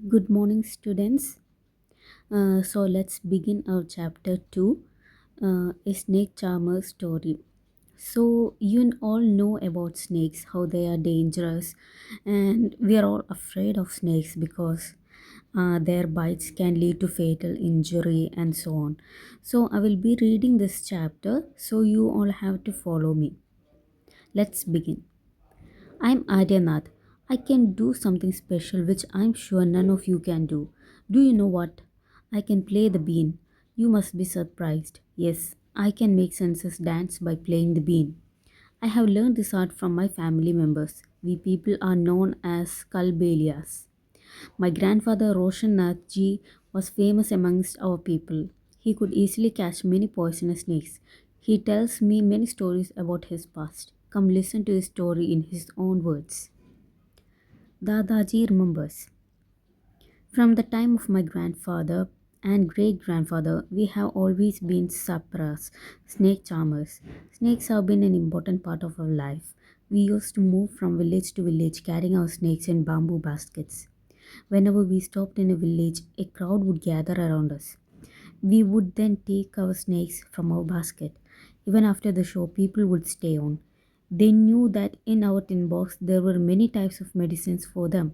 Good morning, students. So let's begin our chapter 2, a snake charmer story. So, you all know about snakes, how they are dangerous, and we are all afraid of snakes because their bites can lead to fatal injury and so on. So, I will be reading this chapter, so you all have to follow me. Let's begin. I'm Aryanath. I can do something special which I'm sure none of you can do. Do you know what? I can play the bean. You must be surprised. Yes, I can make senses dance by playing the bean. I have learned this art from my family members. We people are known as Kalbelias. My grandfather Roshan Nath ji was famous amongst our people. He could easily catch many poisonous snakes. He tells me many stories about his past. Come listen to his story in his own words. Dadaji remembers. From the time of my grandfather and great grandfather, we have always been sapras, snake charmers. Snakes have been an important part of our life. We used to move from village to village carrying our snakes in bamboo baskets. Whenever we stopped in a village, a crowd would gather around us. We would then take our snakes from our basket. Even after the show, people would stay on. They knew that in our tin box there were many types of medicines for them.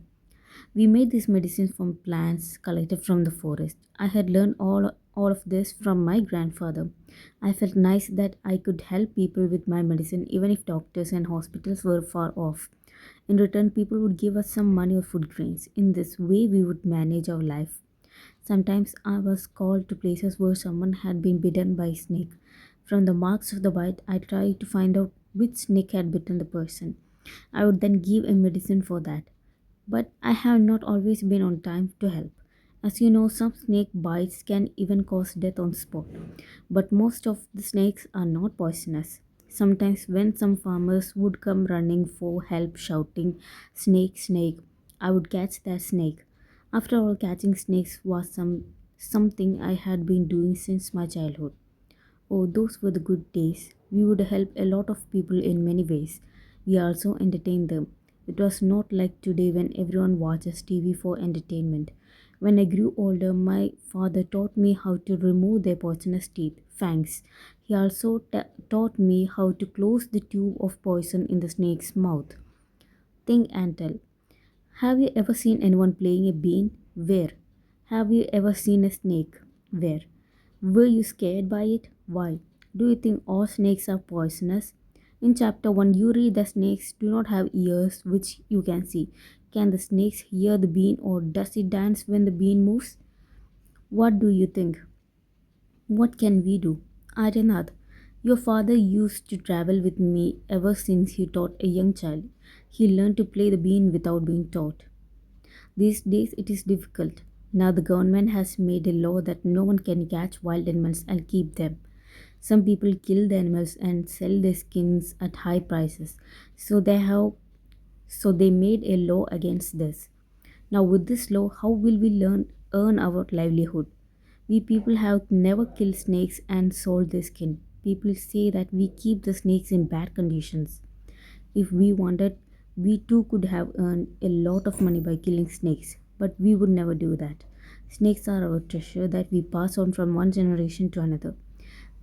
We made these medicines from plants collected from the forest. I had learned all of this from my grandfather. I felt nice that I could help people with my medicine even if doctors and hospitals were far off. In return, people would give us some money or food grains. In this way, we would manage our life. Sometimes I was called to places where someone had been bitten by a snake. From the marks of the bite, I tried to find out which snake had bitten the person. I would then give a medicine for that. But I have not always been on time to help. As you know, some snake bites can even cause death on spot. But most of the snakes are not poisonous. Sometimes, when some farmers would come running for help, shouting, "Snake, snake," I would catch that snake. After all, catching snakes was something I had been doing since my childhood. Oh, those were the good days. We would help a lot of people in many ways. We also entertained them. It was not like today when everyone watches TV for entertainment. When I grew older, my father taught me how to remove their poisonous teeth, fangs. He also taught me how to close the tube of poison in the snake's mouth. Think and tell. Have you ever seen anyone playing a bean? Where? Have you ever seen a snake? Where? Were you scared by it? Why? Do you think all snakes are poisonous? In chapter 1, you read the snakes do not have ears which you can see. Can the snakes hear the bean or does it dance when the bean moves? What do you think? What can we do? Aryanath, your father used to travel with me ever since he taught a young child. He learned to play the bean without being taught. These days it is difficult. Now the government has made a law that no one can catch wild animals and keep them. Some people kill the animals and sell their skins at high prices. So they made a law against this. Now with this law, how will we earn our livelihood? We people have never killed snakes and sold their skin. People say that we keep the snakes in bad conditions. If we wanted, we too could have earned a lot of money by killing snakes, but we would never do that. Snakes are our treasure that we pass on from one generation to another.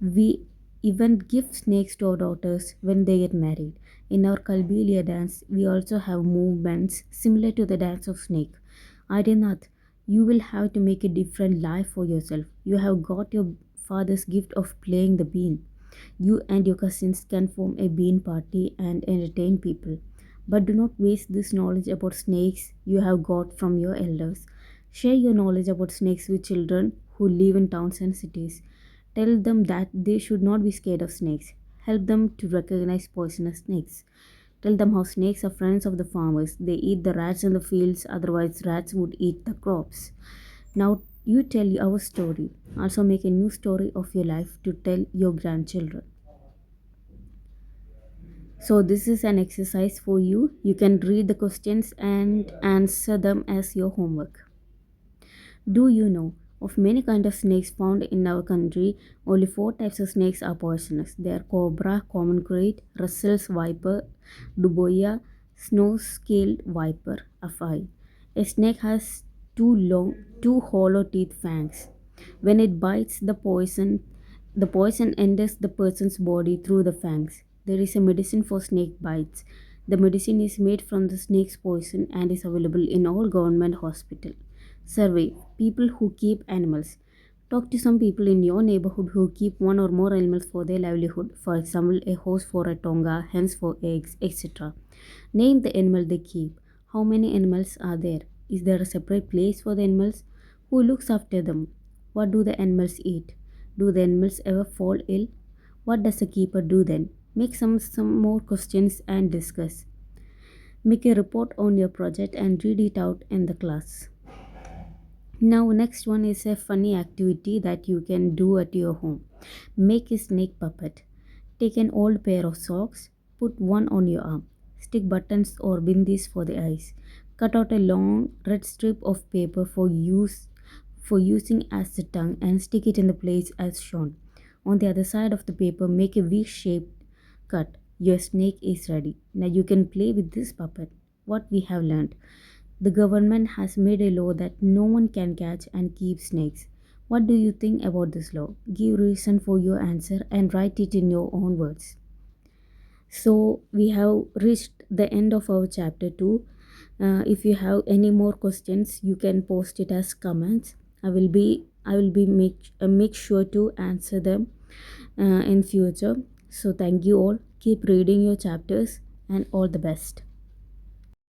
We even give snakes to our daughters when they get married. In our Kalbelia dance, we also have movements similar to the dance of snake. Aryanath, you will have to make a different life for yourself. You have got your father's gift of playing the bean. You and your cousins can form a bean party and entertain people. But do not waste this knowledge about snakes you have got from your elders. Share your knowledge about snakes with children who live in towns and cities. Tell them that they should not be scared of snakes. Help them to recognize poisonous snakes. Tell them how snakes are friends of the farmers. They eat the rats in the fields, otherwise, rats would eat the crops. Now, you tell our story. Also, make a new story of your life to tell your grandchildren. So, this is an exercise for you. You can read the questions and answer them as your homework. Do you know of many kinds of snakes found in our country? Only four types of snakes are poisonous. They are cobra, common krait, Russell's viper, duboya, snow-scaled viper, afai. A snake has two hollow teeth fangs. When it bites, the poison enters the person's body through the fangs. There is a medicine for snake bites. The medicine is made from the snake's poison and is available in all government hospitals. Survey people who keep animals. Talk to some people in your neighborhood who keep one or more animals for their livelihood. For example, a horse for a tonga, hens for eggs, etc. Name the animal they keep. How many animals are there? Is there a separate place for the animals? Who looks after them? What do the animals eat? Do the animals ever fall ill? What does the keeper do then? Make some more questions and discuss. Make a report on your project and read it out in the class. Now, next one is a funny activity that you can do at your home. Make a snake puppet. Take an old pair of socks, put one on your arm, stick buttons or bindis for the eyes. Cut out a long red strip of paper for using as the tongue and stick it in the place as shown. On the other side of the paper, make a V-shaped cut. Your snake is ready. Now you can play with this puppet. What we have learned. The government has made a law that no one can catch and keep snakes. What do you think about this law? Give reason for your answer and write it in your own words. So we have reached the end of our chapter 2. If you have any more questions, you can post it as comments. I will be make sure to answer them in future. So thank you all. Keep reading your chapters and all the best.